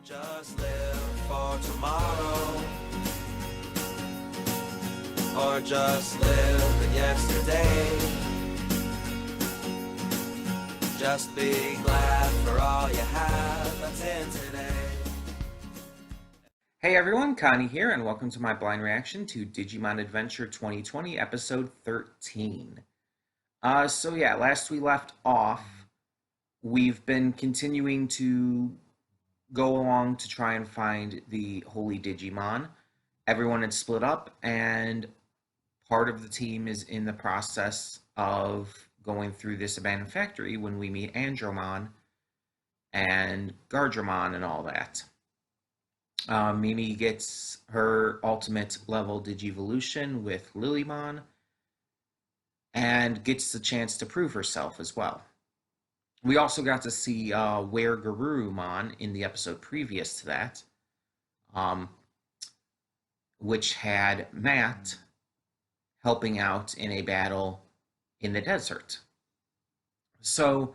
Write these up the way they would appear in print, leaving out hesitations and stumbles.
Don't just live for tomorrow, or just live in yesterday. Just be glad for all you have that's in today. Hey everyone, Connie here, and welcome to my blind reaction to Digimon Adventure 2020, episode 13. Last we left off, we've been continuing to go along to try and find the Holy Digimon. Everyone had split up, and part of the team is in the process of going through this abandoned factory when we meet Andromon and Gardramon and all that. Mimi gets her ultimate level Digivolution with Lilymon and gets the chance to prove herself as well. We also got to see Where Garurumon in the episode previous to that, which had Matt helping out in a battle in the desert. So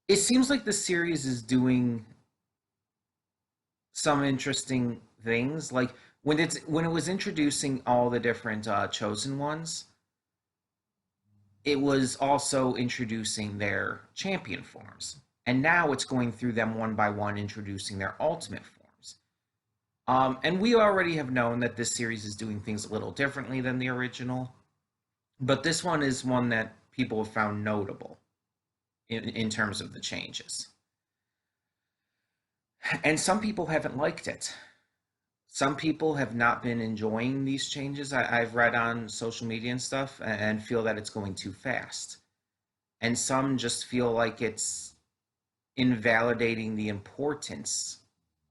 it seems like the series is doing some interesting things. Like when it was introducing all the different chosen ones, it was also introducing their champion forms, and now it's going through them one by one, introducing their ultimate forms. And we already have known that this series is doing things a little differently than the original, but this one is one that people have found notable in terms of the changes. And some people haven't liked it. Some people have not been enjoying these changes. I've read on social media and stuff and feel that it's going too fast. And some just feel like it's invalidating the importance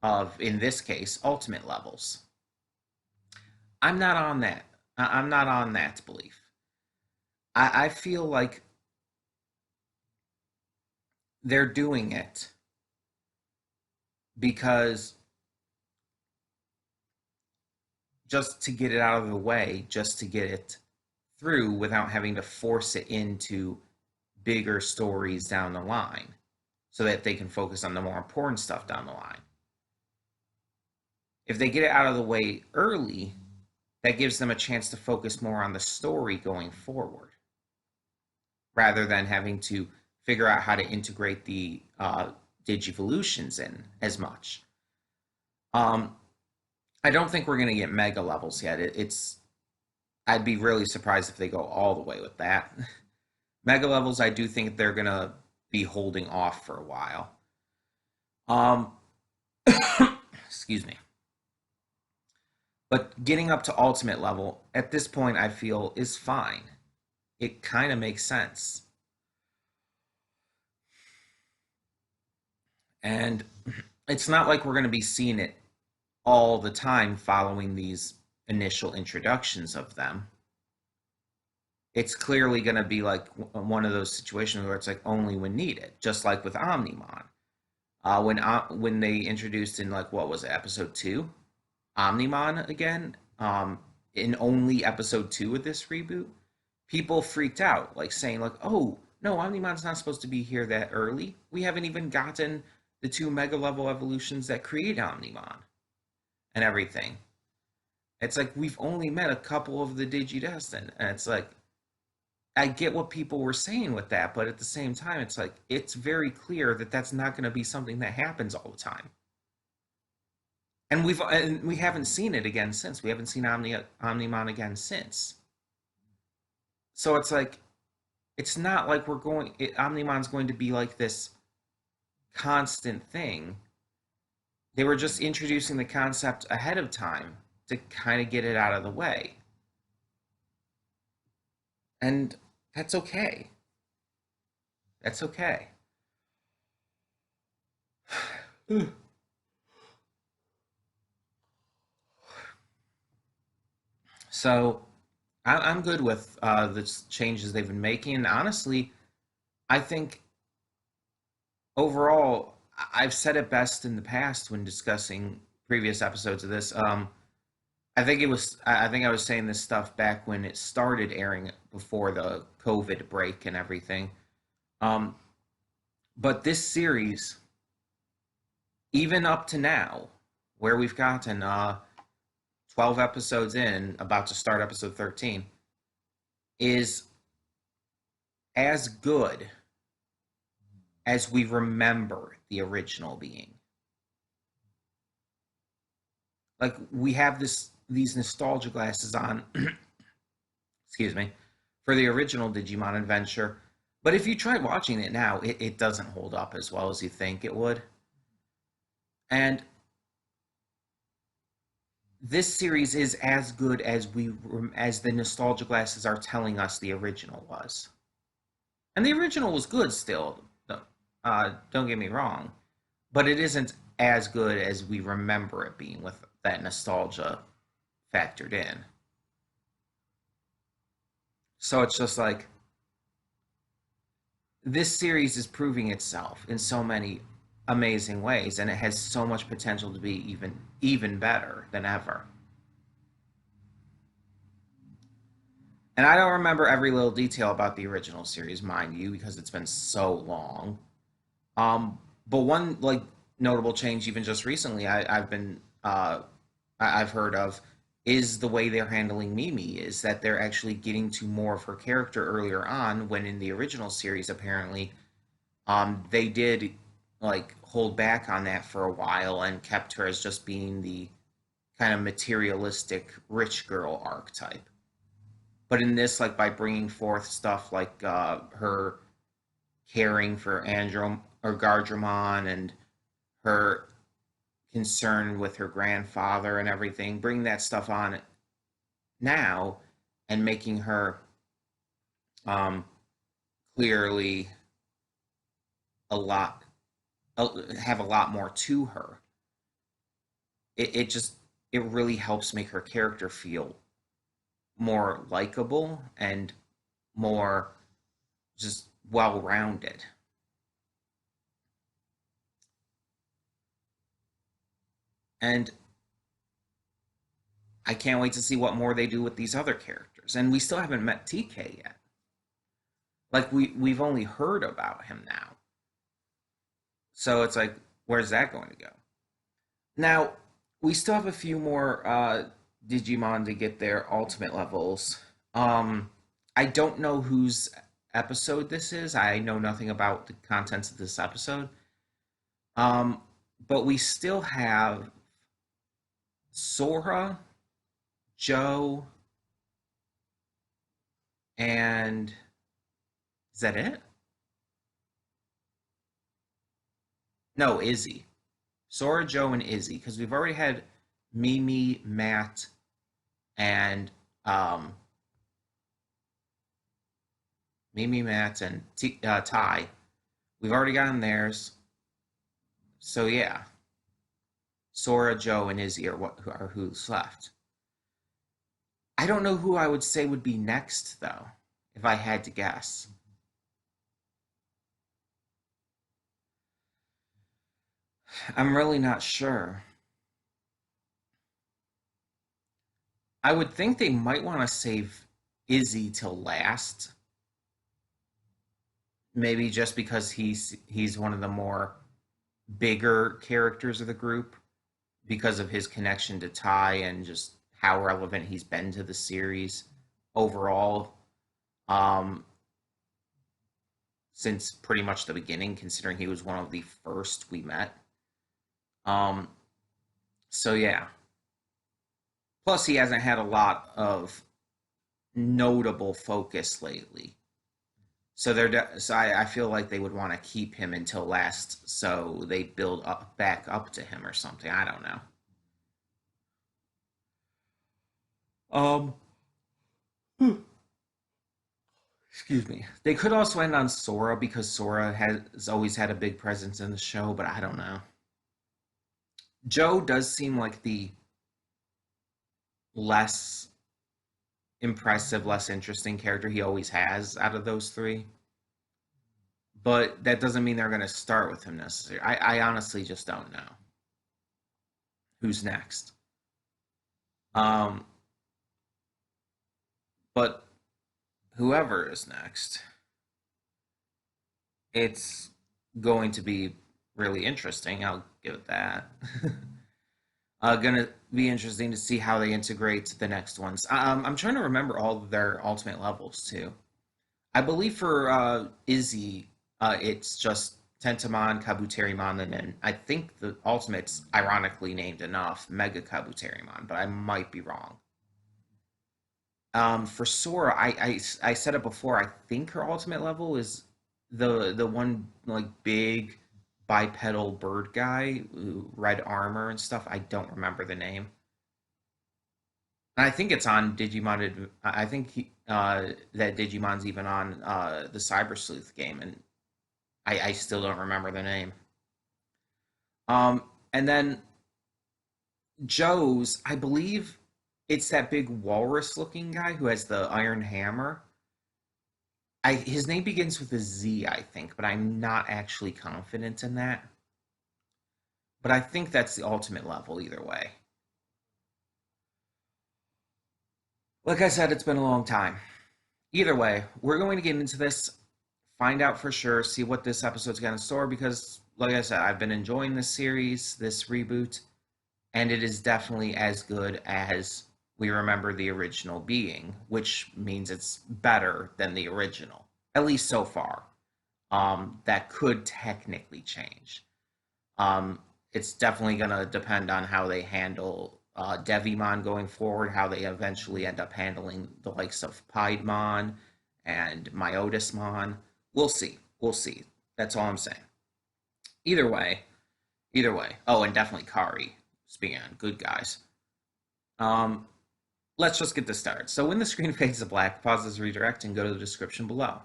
of, in this case, ultimate levels. I'm not on that. I'm not on that belief. I feel like they're doing it because just to get it out of the way, just to get it through without having to force it into bigger stories down the line so that they can focus on the more important stuff down the line. If they get it out of the way early, that gives them a chance to focus more on the story going forward rather than having to figure out how to integrate the Digivolutions in as much. I don't think we're going to get mega levels yet. I'd be really surprised if they go all the way with that. Mega levels, I do think they're going to be holding off for a while. Excuse me. But getting up to ultimate level, at this point, I feel is fine. It kind of makes sense. And it's not like we're going to be seeing it all the time following these initial introductions of them. It's clearly going to be like one of those situations where it's like only when needed, just like with Omnimon. When they introduced in, like, what was it, episode 2? Omnimon again, in only episode 2 of this reboot, people freaked out, like saying like, oh, no, Omnimon's not supposed to be here that early. We haven't even gotten the 2 mega level evolutions that create Omnimon and everything. It's like we've only met a couple of the Digidestined, and it's like I get what people were saying with that, but at the same time, it's like it's very clear that that's not going to be something that happens all the time. And we haven't seen it again since. We haven't seen Omnimon again since. So it's like it's not like Omnimon's going to be like this constant thing. They were just introducing the concept ahead of time to kind of get it out of the way. And that's okay. That's okay. So I'm good with the changes they've been making. And honestly, I think overall, I've said it best in the past when discussing previous episodes of this. I think I was saying this stuff back when it started airing before the COVID break and everything. But this series even up to now, where we've gotten 12 episodes in, about to start episode 13, is as good as we remember the original being. Like, we have these nostalgia glasses on, excuse me, for the original Digimon adventure. But if you try watching it now, it doesn't hold up as well as you think it would. And this series is as good as the nostalgia glasses are telling us the original was. And the original was good still. Don't get me wrong, but it isn't as good as we remember it being with that nostalgia factored in. So it's just like this series is proving itself in so many amazing ways, and it has so much potential to be even better than ever. And I don't remember every little detail about the original series, mind you, because it's been so long. Um, but one like notable change, even just recently, I've heard of, is the way they're handling Mimi. Is that they're actually getting to more of her character earlier on, when in the original series, apparently, they did like hold back on that for a while and kept her as just being the kind of materialistic rich girl archetype. But in this, like by bringing forth stuff like her caring for Androm or Gardramon, and her concern with her grandfather and everything, bring that stuff on now and making her um, clearly a lot have a lot more to her. It just it really helps make her character feel more likable and more just well rounded. And I can't wait to see what more they do with these other characters. And we still haven't met TK yet. Like we've only heard about him now. So it's like, where's that going to go? Now, we still have a few more Digimon to get their ultimate levels. I don't know whose episode this is. I know nothing about the contents of this episode. Um, but we still have Sora, Joe, and is that it? No, Izzy. Sora, Joe, and Izzy, because we've already had Mimi, Matt, and Mimi, Matt, and Ty. We've already gotten theirs. So yeah, Sora, Joe, and Izzy are who's left. I don't know who I would say would be next though, if I had to guess. I'm really not sure. I would think they might want to save Izzy till last, maybe just because he's one of the more bigger characters of the group because of his connection to Ty and just how relevant he's been to the series overall, um, since pretty much the beginning, considering he was one of the first we met. Um, so yeah. Plus, he hasn't had a lot of notable focus lately. So I feel like they would want to keep him until last, so they build up back up to him or something. I don't know. Um, excuse me. They could also end on Sora because Sora has always had a big presence in the show, but I don't know. Joe does seem like the less impressive, less interesting character he always has out of those three. But that doesn't mean they're going to start with him necessarily. I honestly just don't know who's next. Um, but whoever is next, it's going to be really interesting. I'll give it that. Gonna be interesting to see how they integrate the next ones. I'm trying to remember all of their ultimate levels too. I believe for Izzy, it's just Tentamon, Kabuterimon, and then I think the ultimate's ironically named enough, Mega Kabuterimon, but I might be wrong. For Sora, I said it before. I think her ultimate level is the one like big bipedal bird guy, red armor and stuff. I don't remember the name. And I think it's on Digimon. I think that Digimon's even on the Cyber Sleuth game, and I still don't remember the name. And then Joe's, I believe it's that big walrus-looking guy who has the iron hammer. His name begins with a Z, I think, but I'm not actually confident in that. But I think that's the ultimate level either way. Like I said, it's been a long time. Either way, we're going to get into this, find out for sure, see what this episode's going to store because, like I said, I've been enjoying this series, this reboot, and it is definitely as good as we remember the original being, which means it's better than the original, at least so far. That could technically change. It's definitely going to depend on how they handle Devimon going forward, how they eventually end up handling the likes of Piedmon and Myotismon. We'll see. We'll see. That's all I'm saying. Either way, either way. Oh, and definitely Kari. Speaking on good guys. Um, let's just get this started. So when the screen fades to black, pause this redirect and go to the description below.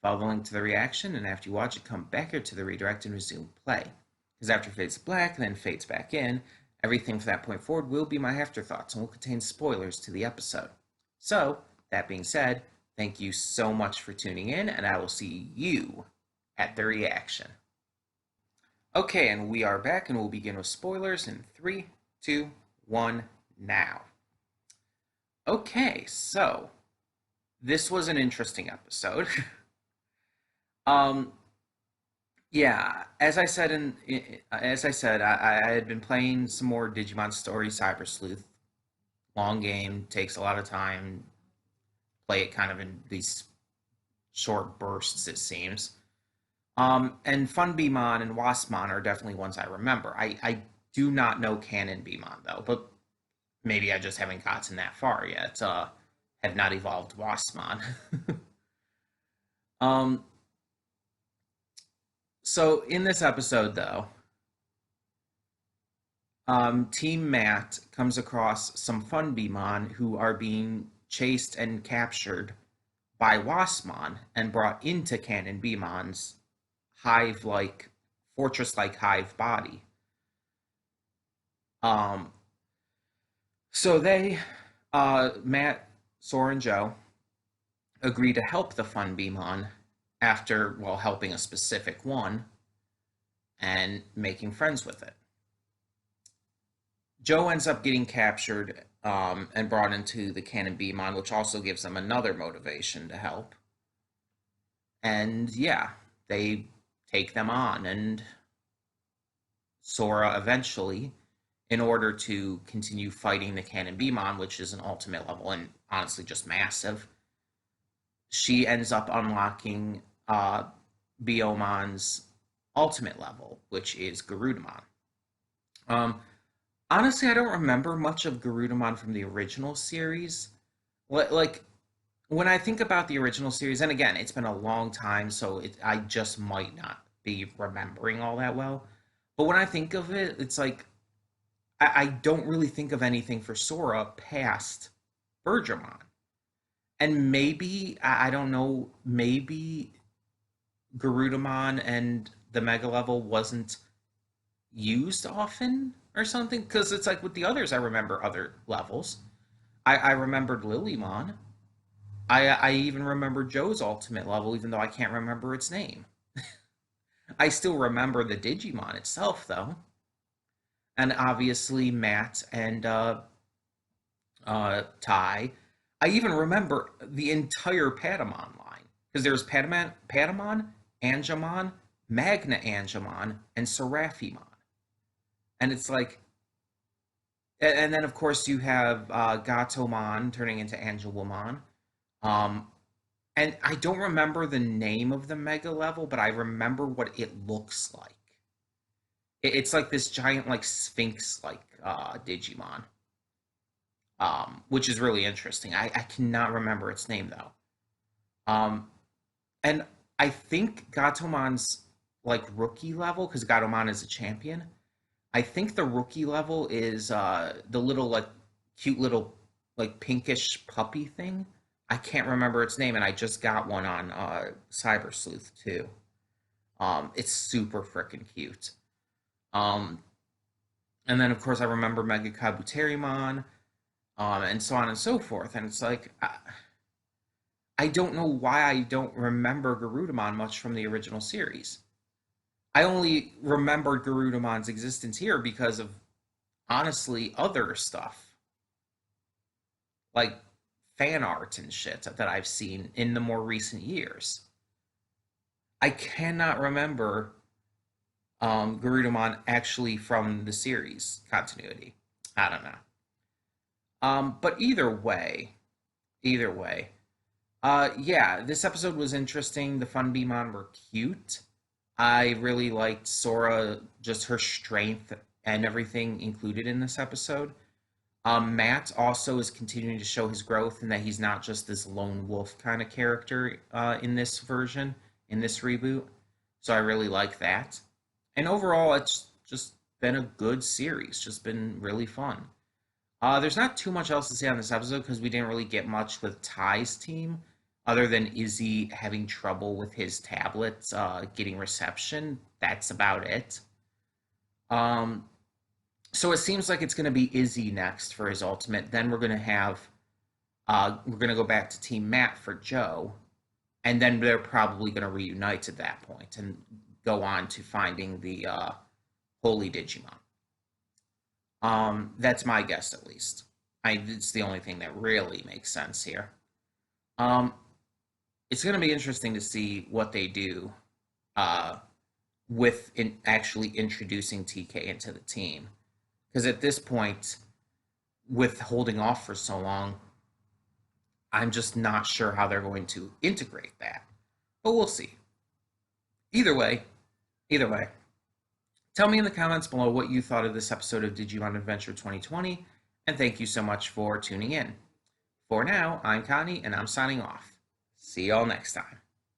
Follow the link to the reaction, and after you watch it, come back here to the redirect and resume play. Because after it fades to black and then fades back in, everything from that point forward will be my afterthoughts and will contain spoilers to the episode. So, that being said, thank you so much for tuning in, and I will see you at the reaction. Okay, and we are back, and we'll begin with spoilers in 3, 2, 1, now. Okay, so this was an interesting episode. um, yeah, as I said, I had been playing some more Digimon Story Cyber Sleuth. Long game, takes a lot of time. Play it kind of in these short bursts, it seems. And Fun Beamon and Waspmon are definitely ones I remember. I do not know Canon Beamon though, but maybe I just haven't gotten that far yet. Have not evolved Waspmon. um, so in this episode though, Team Matt comes across some Fun Beamon who are being chased and captured by Waspmon and brought into Canon Beamon's hive-like, fortress-like hive body. Um, so they, Matt, Sora, and Joe, agree to help the Fun Beamon after, well, helping a specific one and making friends with it. Joe ends up getting captured and brought into the Canon Beamon, which also gives them another motivation to help. And yeah, they take them on, and Sora eventually, in order to continue fighting the Canon Beamon, which is an ultimate level and honestly just massive, she ends up unlocking Biomon's ultimate level, which is Garudamon. Honestly, I don't remember much of Garudamon from the original series. Like, when I think about the original series, and again, it's been a long time, so I just might not be remembering all that well. But when I think of it, it's like I don't really think of anything for Sora past Bergermon. And maybe, I don't know, maybe Garudamon and the Mega Level wasn't used often or something? Because it's like with the others, I remember other levels. I remembered Lilymon. I even remember Joe's ultimate level, even though I can't remember its name. I still remember the Digimon itself, though. And obviously, Matt and Tai. I even remember the entire Patamon line. Because there's Patamon, Angemon, Magna Angemon, and Seraphimon. And it's like, and then of course you have Gatomon turning into Angelomon. Um, and I don't remember the name of the mega level, but I remember what it looks like. It's like this giant, like Sphinx, like Digimon, which is really interesting. I cannot remember its name though. Um, and I think Gatomon's like rookie level because Gatomon is a champion. I think the rookie level is the little like cute little like pinkish puppy thing. I can't remember its name, and I just got one on Cyber Sleuth too. It's super freaking cute. Um, and then of course I remember Mega Kabuterimon, and so on and so forth. And it's like I don't know why I don't remember Garudamon much from the original series. I only remembered Garudamon's existence here because of honestly other stuff like fan art and shit that I've seen in the more recent years. I cannot remember Garudamon actually from the series continuity. I don't know. But either way, yeah, this episode was interesting. The Fun Beamon were cute. I really liked Sora, just her strength and everything included in this episode. Matt also is continuing to show his growth and that he's not just this lone wolf kind of character in this version, in this reboot. So I really like that. And overall, it's just been a good series, just been really fun. There's not too much else to say on this episode because we didn't really get much with Ty's team, other than Izzy having trouble with his tablets getting reception. That's about it. Um, so it seems like it's going to be Izzy next for his ultimate. Then we're going to go back to Team Matt for Joe, and then they're probably going to reunite at that point and go on to finding the Holy Digimon. That's my guess, at least. It's the only thing that really makes sense here. Um, it's going to be interesting to see what they do uh, with actually introducing TK into the team. Because at this point, with holding off for so long, I'm just not sure how they're going to integrate that. But we'll see. Either way, either way, tell me in the comments below what you thought of this episode of Digimon Adventure 2020, and thank you so much for tuning in. For now, I'm Connie, and I'm signing off. See y'all next time.